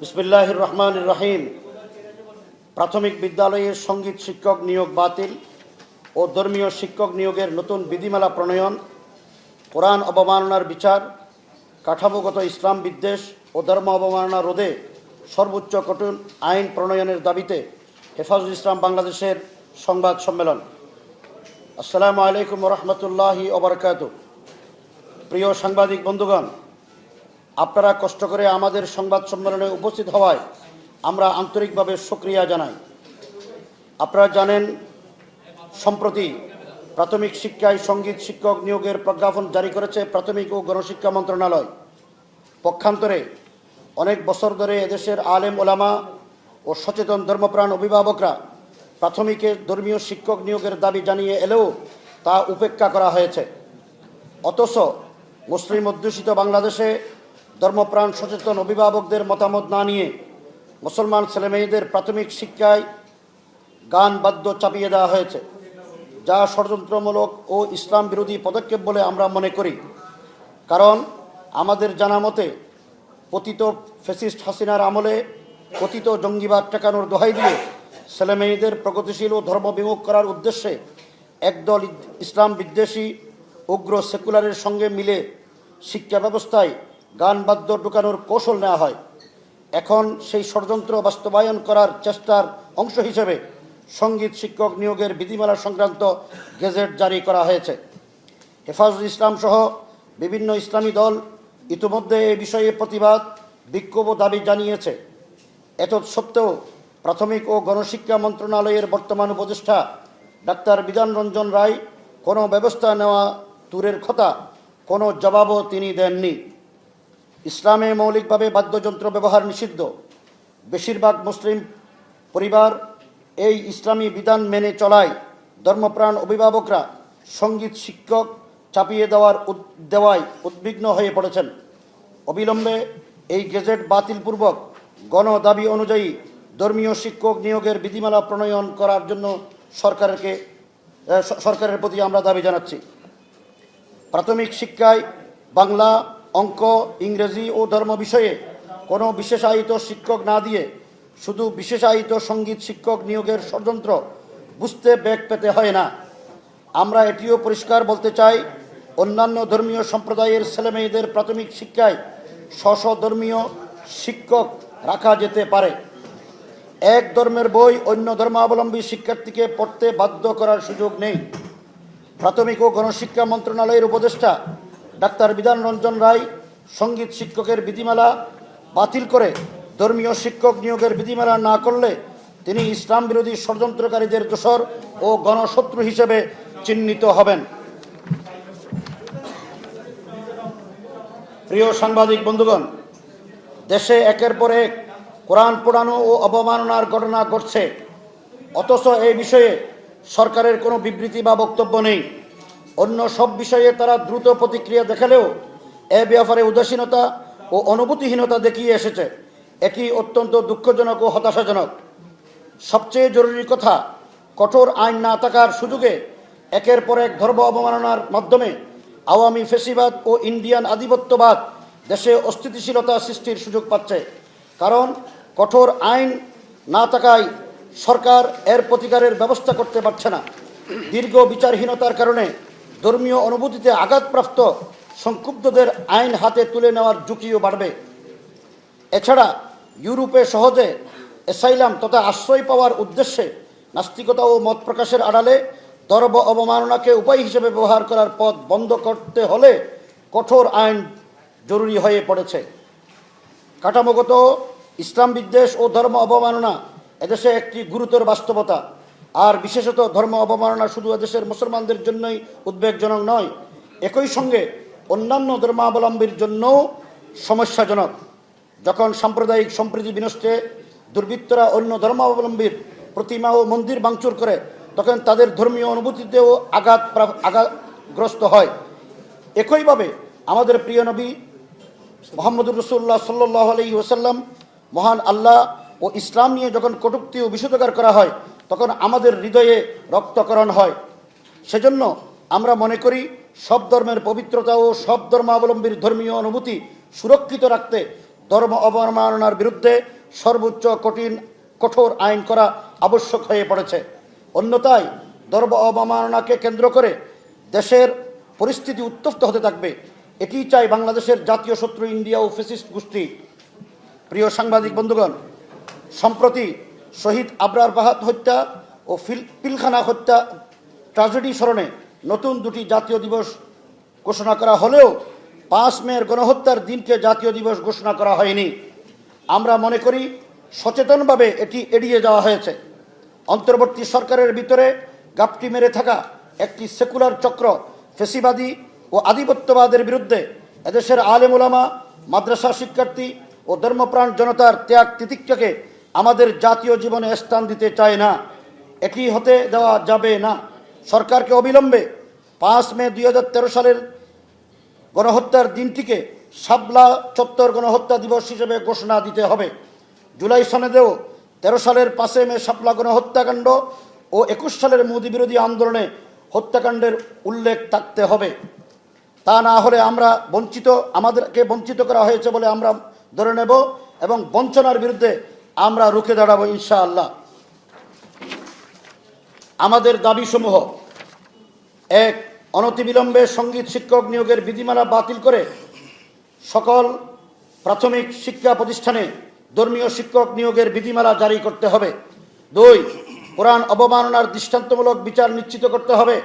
বিসমিল্লাহির রহমানির রহিম। প্রাথমিক বিদ্যালয়ে সঙ্গীত শিক্ষক নিয়োগ বাতিল ও ধর্মীয় শিক্ষক নিয়োগের নতুন বিধিমালা প্রণয়ন, কোরআন অবমাননার বিচার, কাঠামোগত ইসলাম বিদ্বেষ ও ধর্ম অবমাননা রোধে সর্বোচ্চ কঠোর আইন প্রণয়নের দাবিতে হেফাজুল ইসলাম বাংলাদেশের সংবাদ সম্মেলন। আসসালামু আলাইকুম রহমতুল্লাহি ওয়া বারাকাতুহু। প্রিয় সাংবাদিক বন্ধুগণ, আপনারা কষ্ট করে আমাদের সংবাদ সম্মেলনে উপস্থিত হওয়ায় আমরা আন্তরিকভাবে শুকরিয়া জানাই। আপনারা জানেন, সম্প্রতি প্রাথমিক শিক্ষায় সঙ্গীত শিক্ষক নিয়োগের প্রজ্ঞাপন জারি করেছে প্রাথমিক ও গণশিক্ষা মন্ত্রণালয়। পক্ষান্তরে অনেক বছর ধরে এদেশের আলেম ওলামা ও সচেতন ধর্মপ্রাণ অভিভাবকরা প্রাথমিকে ধর্মীয় শিক্ষক নিয়োগের দাবি জানিয়ে এলেও তা উপেক্ষা করা হয়েছে। অথচ মুসলিম অধ্যুষিত বাংলাদেশে ধর্মপ্রাণ সচেতন অভিভাবকদের মতামত না নিয়ে মুসলমান ছেলেমেয়েদের প্রাথমিক শিক্ষায় গান বাদ্য চাপিয়ে দেওয়া হয়েছে, যা ষড়যন্ত্রমূলক ও ইসলাম বিরোধী পদক্ষেপ বলে আমরা মনে করি। কারণ আমাদের জানা মতে পতিত ফ্যাসিস্ট হাসিনার আমলে কথিত জঙ্গিবাদ ঠেকানোর দোহাই দিয়ে ছেলেমেয়েদের প্রগতিশীল ও ধর্মবিমুখ করার উদ্দেশ্যে একদল ইসলাম বিদ্বেষী উগ্র সেকুলারের সঙ্গে মিলে শিক্ষা ব্যবস্থায় গান বাদ্য ঢুকানোর কৌশল নেওয়া হয়। এখন সেই ষড়যন্ত্র বাস্তবায়ন করার চেষ্টার অংশ হিসেবে সঙ্গীত শিক্ষক নিয়োগের বিধিমালা সংক্রান্ত গেজেট জারি করা হয়েছে। হেফাজুল ইসলাম সহ বিভিন্ন ইসলামী দল ইতিমধ্যে এ বিষয়ে প্রতিবাদ, বিক্ষোভ ও দাবি জানিয়েছে। এতৎসত্ত্বেও প্রাথমিক ও গণশিক্ষা মন্ত্রণালয়ের বর্তমান উপদেষ্টা ডাক্তার বিধান রঞ্জন রায় কোনো ব্যবস্থা নেওয়া দূরের কথা, কোনো জবাবও তিনি দেননি। ইসলামে মৌলিকভাবে বাদ্যযন্ত্র ব্যবহার নিষিদ্ধ। বেশিরভাগ মুসলিম পরিবার এই ইসলামী বিধান মেনে চলায় ধর্মপ্রাণ অভিভাবকরা সঙ্গীত শিক্ষক চাপিয়ে দেওয়ায় উদ্বিগ্ন হয়ে পড়েছেন। অবিলম্বে এই গেজেট বাতিলপূর্বক গণদাবি অনুযায়ী ধর্মীয় শিক্ষক নিয়োগের বিধিমালা প্রণয়ন করার জন্য সরকারের প্রতি আমরা দাবি জানাচ্ছি। প্রাথমিক শিক্ষায় বাংলা, অঙ্ক, ইংরেজি ও ধর্ম বিষয়ে কোনো বিশেষায়িত শিক্ষক না দিয়ে শুধু বিশেষায়িত সঙ্গীত শিক্ষক নিয়োগের ষড়যন্ত্র বুঝতে বেগ পেতে হয় না। আমরা এটিও পরিষ্কার বলতে চাই, অন্যান্য ধর্মীয় সম্প্রদায়ের ছেলেমেয়েদের প্রাথমিক শিক্ষায় স্ব ধর্মীয় শিক্ষক রাখা যেতে পারে। এক ধর্মের বই অন্য ধর্মাবলম্বী শিক্ষার্থীকে পড়তে বাধ্য করার সুযোগ নেই। প্রাথমিক ও গণশিক্ষা মন্ত্রণালয়ের উপদেষ্টা ডাক্তার বিধান রঞ্জন রায় সঙ্গীত শিক্ষকের বিধিমালা বাতিল করে ধর্মীয় শিক্ষক নিয়োগের বিধিমালা না করলে তিনি ইসলাম বিরোধী ষড়যন্ত্রকারীদের দোসর ও গণশত্রু হিসেবে চিহ্নিত হবেন। প্রিয় সাংবাদিক বন্ধুগণ, দেশে একের পর এক কোরআন পোড়ানো ও অবমাননার ঘটনা ঘটছে, অথচ এই বিষয়ে সরকারের কোনো বিবৃতি বা বক্তব্য নেই। অন্য সব বিষয়ে তারা দ্রুত প্রতিক্রিয়া দেখালেও এ ব্যাপারে উদাসীনতা ও অনুভূতিহীনতা দেখিয়ে এসেছে। এটি অত্যন্ত দুঃখজনক ও হতাশাজনক। সবচেয়ে জরুরি কথা, কঠোর আইন না থাকার সুযোগে একের পর এক ধর্ম অবমাননার মাধ্যমে আওয়ামী ফ্যাসিবাদ ও ইন্ডিয়ান আধিপত্যবাদ দেশে অস্থিতিশীলতা সৃষ্টির সুযোগ পাচ্ছে। কারণ কঠোর আইন না থাকায় সরকার এর প্রতিকারের ব্যবস্থা করতে পারছে না। দীর্ঘ বিচারহীনতার কারণে ধর্মীয় অনুভূতিতে আঘাতপ্রাপ্ত সংক্ষুব্ধদের আইন হাতে তুলে নেওয়ার ঝুঁকিও বাড়বে। এছাড়া ইউরোপে সহজে অ্যাসাইলাম তথা আশ্রয় পাওয়ার উদ্দেশ্যে নাস্তিকতা ও মত প্রকাশের আড়ালে ধর্ম অবমাননাকে উপায় হিসেবে ব্যবহার করার পথ বন্ধ করতে হলে কঠোর আইন জরুরি হয়ে পড়েছে। কাঠামোগত ইসলাম বিদ্বেষ ও ধর্ম অবমাননা এদেশে একটি গুরুতর বাস্তবতা। আর বিশেষত ধর্ম অবমাননা শুধু এদেশের মুসলমানদের জন্যই উদ্বেগজনক নয়, একই সঙ্গে অন্যান্য ধর্মাবলম্বীর জন্যও সমস্যাজনক। যখন সাম্প্রদায়িক সম্প্রীতি বিনষ্টে দুর্বৃত্তরা অন্য ধর্মাবলম্বীর প্রতিমা ও মন্দির ভাঙচুর করে, তখন তাদের ধর্মীয় অনুভূতিতেও আঘাতগ্রস্ত হয়। একইভাবে আমাদের প্রিয় নবী মুহাম্মদুর রাসূলুল্লাহ সাল্লাল্লাহু আলাইহি ওয়াসাল্লাম, মহান আল্লাহ ও ইসলাম নিয়ে যখন কটূক্তি ও বিষোদগার করা হয়, তখন আমাদের হৃদয়ে রক্তকরণ হয়। সেজন্য আমরা মনে করি সব ধর্মের পবিত্রতা ও সব ধর্মাবলম্বীর ধর্মীয় অনুভূতি সুরক্ষিত রাখতে ধর্ম অবমাননার বিরুদ্ধে সর্বোচ্চ কঠোর আইন করা আবশ্যক হয়ে পড়েছে। অন্যথায় ধর্ম অবমাননাকে কেন্দ্র করে দেশের পরিস্থিতি উত্তপ্ত হতে থাকবে। এটি চাই বাংলাদেশের জাতীয় শত্রু ইন্ডিয়া ও ফ্যাসিস্ট গোষ্ঠী। প্রিয় সাংবাদিক বন্ধুগণ, সম্প্রতি শহীদ আবরার বাহাত হত্যা ও পিলখানা হত্যা ট্র্যাজেডি স্মরণে নতুন দুটি জাতীয় দিবস ঘোষণা করা হলেও 5 মের গণহত্যার দিনকে জাতীয় দিবস ঘোষণা করা হয়নি। আমরা মনে করি সচেতনভাবে এটি এড়িয়ে যাওয়া হয়েছে। অন্তর্বর্তী সরকারের ভিতরে গাপটি মেরে থাকা একটি সেকুলার চক্র ফেসিবাদী ও আধিপত্যবাদের বিরুদ্ধে এদেশের আলেম ওলামা, মাদ্রাসা শিক্ষার্থী ও ধর্মপ্রাণ জনতার ত্যাগ তিতিক্ষাকে আমাদের জাতীয় জীবনে স্থান দিতে চায় না। এটি হতে দেওয়া যাবে না। সরকারকে অবিলম্বে 5 মে 2013 সালের গণহত্যার দিনটিকে শাপলা চত্বর গণহত্যা দিবস হিসেবে ঘোষণা দিতে হবে। জুলাই সনদেও 13 সালের 5 মে শাপলা গণহত্যাকাণ্ড ও 21 সালের মোদী বিরোধী আন্দোলনে হত্যাকাণ্ডের উল্লেখ থাকতে হবে। তা না হলে আমাদেরকে বঞ্চিত করা হয়েছে বলে আমরা ধরে নেব এবং বঞ্চনার বিরুদ্ধে আমরা রুখে দাঁড়াবো ইনশাআল্লাহ। আমাদের দাবিসমূহ: 1. অনতিবিলম্বে সঙ্গীত শিক্ষক নিয়োগের বিধিমালা বাতিল করে সকল প্রাথমিক শিক্ষা প্রতিষ্ঠানে ধর্মীয় শিক্ষক নিয়োগের বিধিমালা জারি করতে হবে। 2. কোরআন অবমাননার দৃষ্টান্তমূলক বিচার নিশ্চিত করতে হবে।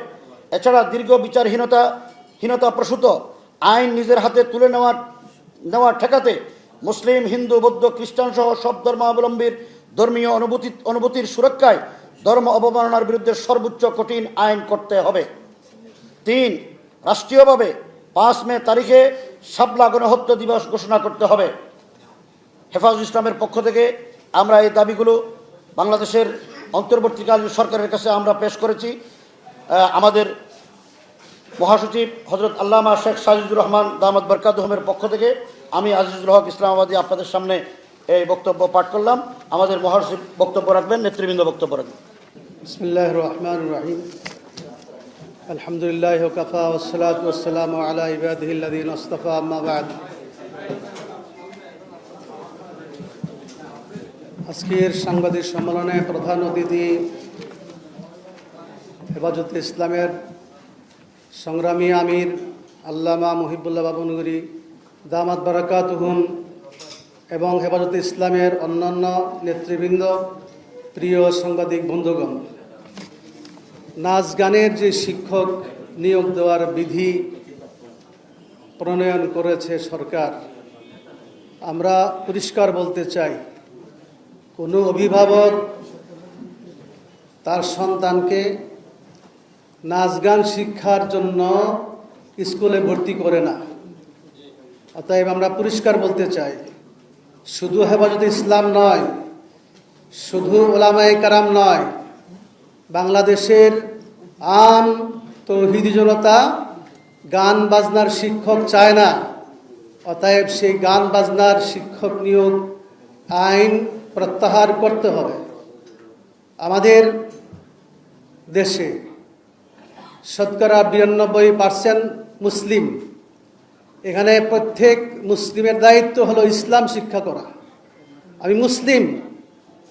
এছাড়া দীর্ঘ বিচারহীনতা প্রসূত আইন নিজের হাতে তুলে নেওয়া ঠেকাতে মুসলিম, হিন্দু, বৌদ্ধ, খ্রিস্টান সহ সব ধর্মাবলম্বীর ধর্মীয় অনুভূতির সুরক্ষায় ধর্ম অবমাননার বিরুদ্ধে সর্বোচ্চ কঠিন আইন করতে হবে। 3. রাষ্ট্রীয়ভাবে 5 মে তারিখে শাপলা গণহত্যা দিবস ঘোষণা করতে হবে। হেফাজত ইসলামের পক্ষ থেকে আমরা এই দাবিগুলো বাংলাদেশের অন্তর্বর্তীকালীন সরকারের কাছে আমরা পেশ করেছি। আমাদের মহাসচিব হজরত আল্লামা শেখ সাজিদুর রহমান দামাত বরকাতুহুমের পক্ষ থেকে আমি আজিজুল হক ইসলামাবাদী আপনাদের সামনে এই বক্তব্য পাঠ করলাম। আমাদের মহাসচিব বক্তব্য রাখবেন, নেতৃবৃন্দ বক্তব্য রাখবেন। বিসমিল্লাহির রহমানির রহিম। আলহামদুলিল্লাহি ওয়া কাফা ওয়াস সালাতু ওয়াস সালামু আলা ইবাদিহিল্লাযিনা ইসতাফা, আম্মা বা'দ। আজকের সাংবাদিক সম্মেলনে প্রধান অতিথি হেফাজতে ইসলামের সংগ্রামী আমির আল্লামা মুহিবুল্লাহ বাবনগরী দামাত বারাকাতুহুম এবং হেফাজতে ইসলামের অন্যান্য নেতৃবৃন্দ, প্রিয় সাংবাদিক বন্ধুগণ, নাচ গানের যে শিক্ষক নিয়োগ দেওয়ার বিধি প্রণয়ন করেছে সরকার, আমরা পরিষ্কার বলতে চাই, কোনো অভিভাবক তার সন্তানকে নাচ গান শিক্ষার জন্য স্কুলে ভর্তি করে না। অতএব আমরা পরিষ্কার বলতে চাই, শুধু হেফাজতে ইসলাম নয়, শুধু ওলামায়ে কেরাম নয়, বাংলাদেশের আম তৌহিদি জনতা গান বাজনার শিক্ষক চায় না। অতএব সেই গান বাজনার শিক্ষক নিয়োগ আইন প্রত্যাহার করতে হবে। আমাদের দেশে শতকরা 92% মুসলিম। এখানে প্রত্যেক মুসলিমের দায়িত্ব হলো ইসলাম শিক্ষা করা। আমি মুসলিম,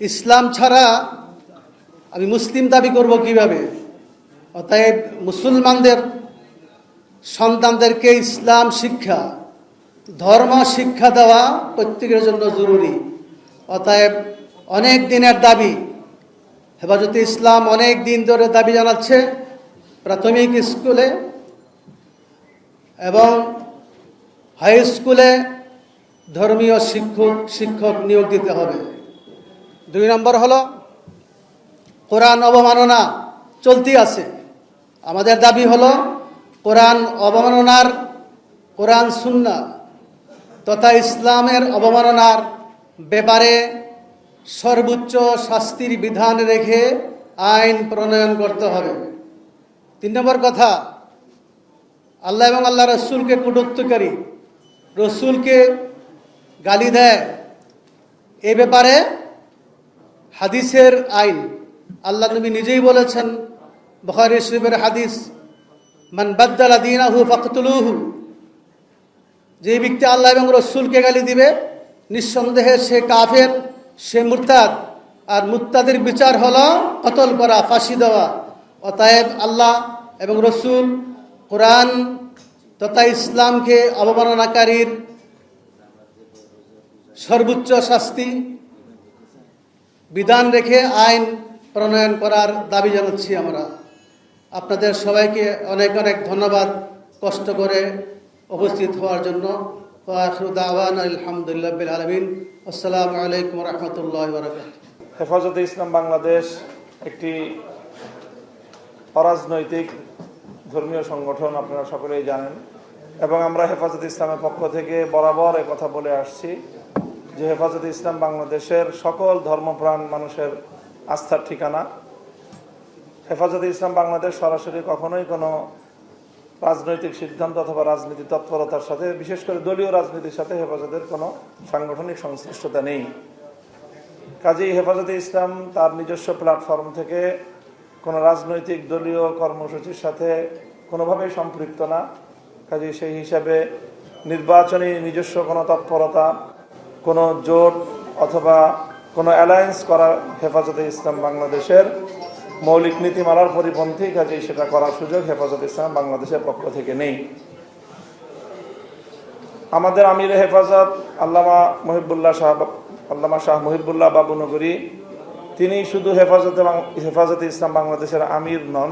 ইসলাম ছাড়া আমি মুসলিম দাবি করব কিভাবে? অতএব মুসলমানদের সন্তানদেরকে ইসলাম শিক্ষা, ধর্ম শিক্ষা দেওয়া প্রত্যেকের জন্য জরুরি। অতএব অনেক দিনের দাবি, হেফাজতে ইসলাম অনেক দিন ধরে দাবি জানাচ্ছে প্রাথমিক স্কুলে এবং হাই স্কুলে ধর্মীয় শিক্ষক নিয়োগ দিতে হবে। 2 নম্বর হলো কোরআন অবমাননা চলতি আছে। আমাদের দাবি হলো কোরআন অবমাননার, কোরআন সুন্নাহ তথা ইসলামের অবমাননার ব্যাপারে সর্বোচ্চ শাস্তির বিধান রেখে আইন প্রণয়ন করতে হবে। 3 নম্বর কথা, আল্লাহ এবং আল্লাহ রসুলকে কটূক্তিকারী, রসুলকে গালি দেয়, এ ব্যাপারে হাদিসের আইন। আল্লাহ নবী নিজেই বলেছেন, বুখারী শরীফের হাদিস, মান বাদ্দালা দীনাহু ফাকতুলুহু, যে ব্যক্তি আল্লাহ এবং রসুলকে গালি দিবে নিঃসন্দেহে সে কাফের, সে মুরতাদ, আর মুরতাদের বিচার হলো কতল করা, ফাঁসি দেওয়া। অতএব আল্লাহ এবং রসুল, কোরআন তথা ইসলামকে অবমাননাকারীর সর্বোচ্চ শাস্তি বিধান রেখে আইন প্রণয়ন করার দাবি জানাচ্ছি আমরা। আপনাদের সবাইকে অনেক অনেক ধন্যবাদ কষ্ট করে উপস্থিত হওয়ার জন্য। আখিরু দাওয়ানা আলহামদুলিল্লাহি রাব্বিল আলামিন। আসসালামু আলাইকুম ওয়া রাহমাতুল্লাহি ওয়া বারাকাতুহু। হেফাজতে ইসলাম বাংলাদেশ একটি অরাজনৈতিক ধর্মীয় সংগঠন, আপনারা সকলেই জানেন, এবং আমরা হেফাজতে ইসলামের পক্ষ থেকে বরাবর কথা বলে আসছি যে হেফাজতে ইসলাম বাংলাদেশের সকল ধর্মপ্রাণ মানুষের আস্থার ঠিকানা। হেফাজতে ইসলাম বাংলাদেশ সরাসরি কখনোই কোনো রাজনৈতিক সিদ্ধান্ত অথবা রাজনীতি তৎপরতার সাথে, বিশেষ করে দলীয় রাজনীতির সাথে হেফাজতের কোনো সাংগঠনিক সংশ্লিষ্টতা নেই। কাজেই হেফাজতে ইসলাম তার নিজস্ব প্ল্যাটফর্ম থেকে কোনো রাজনৈতিক দলীয় কর্মসূচির সাথে কোনোভাবেই সম্পৃক্ত না। কাজেই সেই হিসাবে নির্বাচনী নিজস্ব কোনো তৎপরতা, কোনো জোট অথবা কোনো অ্যালায়েন্স করা হেফাজতে ইসলাম বাংলাদেশের মৌলিক নীতিমালার পরিপন্থী। কাজেই সেটা করার সুযোগ হেফাজতে ইসলাম বাংলাদেশের পক্ষ থেকে নেই। আমাদের আমির হেফাজত আল্লামা শাহ মুহিবুল্লাহ বাবুনগরী, তিনি শুধু হেফাজতে ইসলাম বাংলাদেশের আমির নন,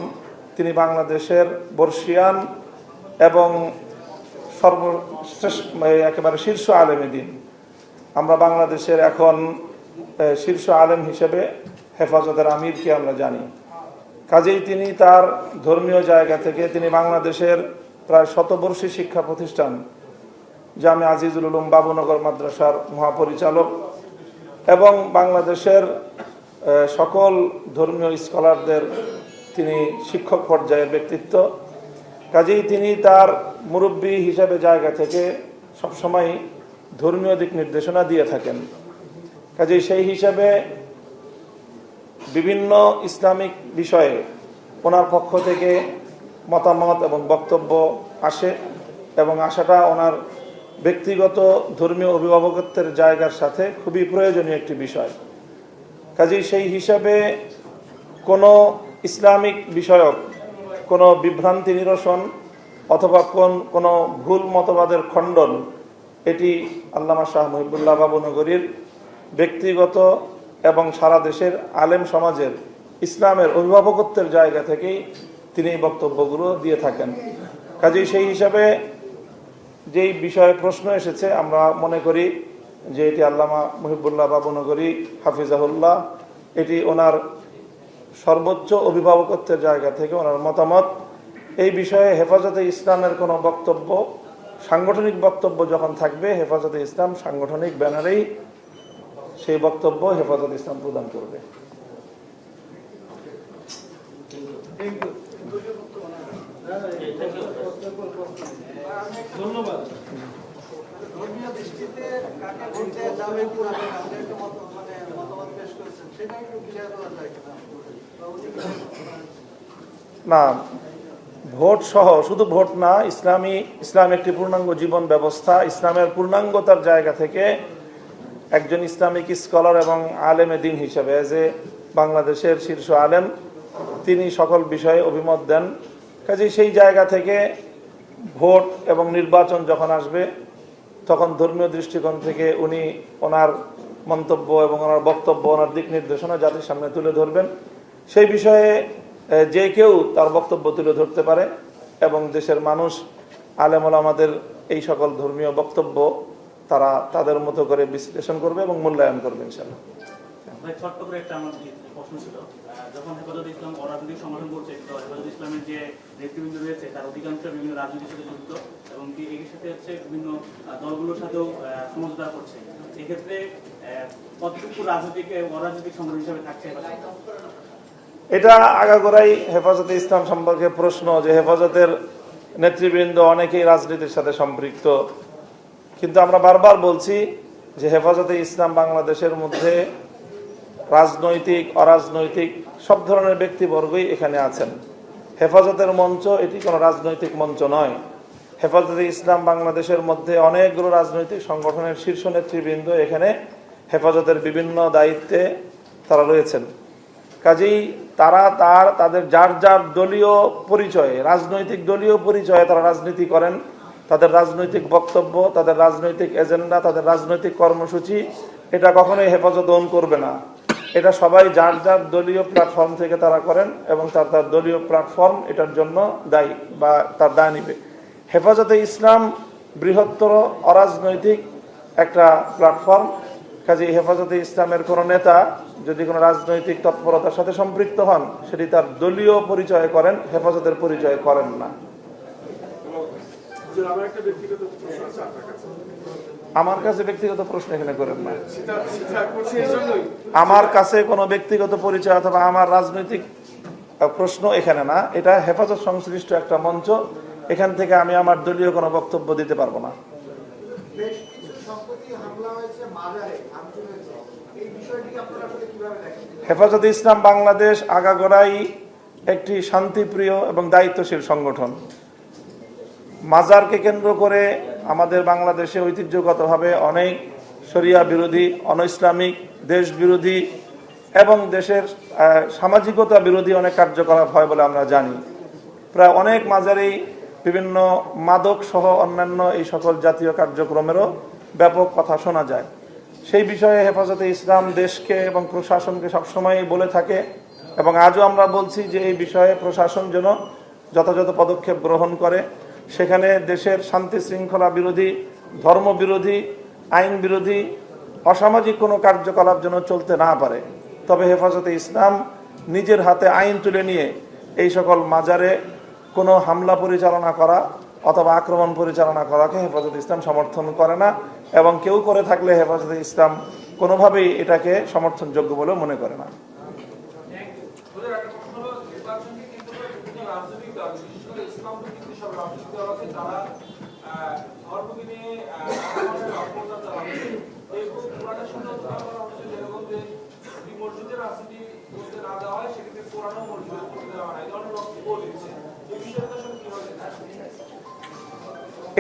তিনি বাংলাদেশের বর্ষিয়ান এবং সর্বশ্রেষ্ঠ একেবারে শীর্ষ আলেমে দ্বীন। আমরা বাংলাদেশের এখন শীর্ষ আলেম হিসেবে হেফাজতের আমিরকে আমরা জানি। কাজেই তিনি তার ধর্মীয় জায়গা থেকে তিনি বাংলাদেশের প্রায় শতবর্ষী শিক্ষা প্রতিষ্ঠান জামে আজিজুল উলুম বাবুনগর মাদ্রাসার মহাপরিচালক এবং বাংলাদেশের সকল ধর্মীয় স্কলারদের তিনি শিক্ষক পর্যায়ের ব্যক্তিত্ব। কাজেই তিনি তার মুরব্বী হিসাবে জায়গা থেকে সবসময় ধর্মীয় দিক নির্দেশনা দিয়ে থাকেন। কাজেই সেই হিসাবে বিভিন্ন ইসলামিক বিষয়ে ওনার পক্ষ থেকে মতামত এবং বক্তব্য আসে, এবং আসাটা ওনার ব্যক্তিগত ধর্মীয় অভিভাবকত্বের জায়গার সাথে খুবই প্রয়োজনীয় একটি বিষয়। কাজেই সেই হিসাবে কোনো ইসলামিক বিষয়ক কোনো বিভ্রান্তি নিরসন অথবা কোনো ভুল মতবাদের খণ্ডন, এটি আল্লামা শাহ মুহিবুল্লাহ বাবুনগরীর ব্যক্তিগত এবং সারা দেশের আলেম সমাজের ইসলামের অভিভাবকত্বের জায়গা থেকেই তিনি এই বক্তব্যগুলো দিয়ে থাকেন। কাজেই সেই হিসাবে যেই বিষয়ে প্রশ্ন এসেছে, আমরা মনে করি যে এটি আল্লামা মুহিবুল্লাহ বাবুনগরী হাফিজাহুল্লাহ, এটি ওনার সর্বোচ্চ অভিভাবকত্বের জায়গা থেকে ওনার মতামত। এই বিষয়ে হেফাজতে ইসলামের কোনো বক্তব্য, সাংগঠনিক বক্তব্য যখন থাকবে, হেফাজতে ইসলাম সাংগঠনিক ব্যানারেই সেই বক্তব্য হেফাজতে ইসলাম প্রদান করবে। ধন্যবাদ। না, ভোট সহ, শুধু ভোট না, ইসলাম একটি পূর্ণাঙ্গ জীবন ব্যবস্থা। ইসলামের পূর্ণাঙ্গতার জায়গা থেকে একজন ইসলামিক স্কলার এবং আলেমে দ্বীন হিসেবে, যে বাংলাদেশের শীর্ষ আলেম, তিনি সকল বিষয়ে অভিমত দেন। কাজেই সেই জায়গা থেকে ভোট এবং নির্বাচন যখন আসবে, তখন ধর্মীয় দৃষ্টিকোণ থেকে উনি ওনার মন্তব্য এবং ওনার বক্তব্য, ওনার দিক নির্দেশনা জাতির সামনে তুলে ধরবেন। সেই বিষয়ে যে কেউ তার বক্তব্য তুলে ধরতে পারে, এবং দেশের মানুষ আলেম ওলামাদের এই সকল ধর্মীয় বক্তব্য তারা তাদের মতো করে বিশ্লেষণ করবে এবং মূল্যায়ন করবে ইনশাআল্লাহ। ছোট্ট করে একটা আমার প্রশ্ন ছিল, যখন হেফাজতে ইসলাম অরাজনৈতিক সংগঠন করছে, তো হেফাজতে ইসলামের যে নেতৃবৃন্দ রয়েছে তার অধিকাংশ বিভিন্ন রাজনীতির সাথে যুক্ত, এবং এর সাথে হচ্ছে বিভিন্ন দলগুলোর সাথেও সমঝোতা করছে। এক্ষেত্রে কতটুকু রাজনৈতিক অরাজনৈতিক সংগঠন হিসেবে থাকছে? এটা আগাগোড়াই হেফাজতে ইসলাম সম্পর্কে প্রশ্ন, যে হেফাজতের নেতৃবৃন্দ অনেকেই রাজনীতির সাথে সম্পৃক্ত, কিন্তু আমরা বারবার বলছি যে হেফাজতে ইসলাম বাংলাদেশের মধ্যে রাজনৈতিক অরাজনৈতিক সব ধরনের ব্যক্তিবর্গই এখানে আছেন। হেফাজতের মঞ্চ এটি কোনো রাজনৈতিক মঞ্চ নয়। হেফাজতে ইসলাম বাংলাদেশের মধ্যে অনেকগুলো রাজনৈতিক সংগঠনের শীর্ষ নেতৃবৃন্দ এখানে হেফাজতের বিভিন্ন দায়িত্বে তারা রয়েছেন। কাজেই তাদের যার যার দলীয় পরিচয়ে, রাজনৈতিক দলীয় পরিচয়ে তারা রাজনীতি করেন। তাদের রাজনৈতিক বক্তব্য, তাদের রাজনৈতিক এজেন্ডা, তাদের রাজনৈতিক কর্মসূচি এটা কখনোই হেফাজত ওন করবে না। এটা সবাই যার যার দলীয় প্ল্যাটফর্ম থেকে তারা করেন এবং তার দলীয় প্ল্যাটফর্ম এটার জন্য দায়ী বা তার দায় নিবে। হেফাজতে ইসলাম বৃহত্তর অরাজনৈতিক একটা প্ল্যাটফর্ম। কাজে হেফাজতে ইসলামের কোনো নেতা যদি কোনো রাজনৈতিক তৎপরতার সাথে সম্পৃক্ত হন, সেটি তার দলীয় পরিচয় করেন, হেফাজতের পরিচয় করেন না। আমার কাছে ব্যক্তিগত প্রশ্ন এখানে করেন না। আমার কাছে কোনো ব্যক্তিগত পরিচয় অথবা আমার রাজনৈতিক প্রশ্ন এখানে না। এটা হেফাজত সংশ্লিষ্ট একটা মঞ্চ। এখান থেকে আমি আমার দলীয় কোনো বক্তব্য দিতে পারবো না। হেফাজতে ইসলাম বাংলাদেশ আগাগোড়াই একটি শান্তিপ্রিয় এবং দায়িত্বশীল সংগঠন। মাজারকে কেন্দ্র করে আমাদের বাংলাদেশে ঐতিহ্যগতভাবে অনেক শরিয়া বিরোধী, অনইসলামিক, দেশ বিরোধী এবং দেশের সামাজিকতা বিরোধী অনেক কার্যকলাপ হয় বলে আমরা জানি। প্রায় অনেক মাজারেই বিভিন্ন মাদক সহ অন্যান্য এই সকল জাতীয় কার্যক্রমেরও ব্যাপক কথা শোনা যায়। সেই বিষয়ে হেফাজতে ইসলাম দেশকে এবং প্রশাসনকে সবসময় বলে থাকে এবং আজও আমরা বলছি যে এই বিষয়ে প্রশাসন যেন যথাযথ পদক্ষেপ গ্রহণ করে। সেখানে দেশের শান্তি শৃঙ্খলা বিরোধী, ধর্ম বিরোধী, আইন বিরোধী, অসামাজিক কোনো কার্যকলাপ যেন চলতে না পারে। তবে হেফাজতে ইসলাম নিজের হাতে আইন তুলে নিয়ে এই সকল মাজারে কোনো হামলা পরিচালনা করা অথবা আক্রমণ পরিচালনা করাকে হেফাজতে ইসলাম সমর্থন করে না এবং কেউ করে থাকলে হেফাজতে ইসলাম কোনোভাবেই এটাকে সমর্থনযোগ্য বলে মনে করে না।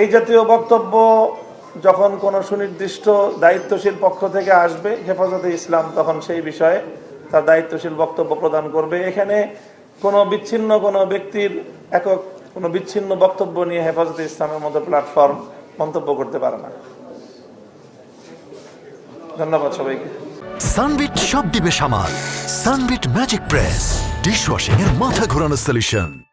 এই জাতীয় বক্তব্য যখন কোনো সুনির্দিষ্ট দায়িত্বশীল পক্ষ থেকে আসবে, হেফাজতে ইসলাম তখন সেই বিষয়ে তার দায়িত্বশীল বক্তব্য প্রদান করবে। এখানে কোনো বিচ্ছিন্ন কোনো ব্যক্তির একক কোনো বিচ্ছিন্ন বক্তব্য নিয়ে হেফাজতে ইসলামের মতো প্ল্যাটফর্ম মন্তব্য করতে পারে না। ধন্যবাদ সবাইকে। সানবিট সব দিবে সামাল। সানবিট ম্যাজিক প্রেস ডিশওয়াশিং এর মাথা ঘোরানো সলিউশন।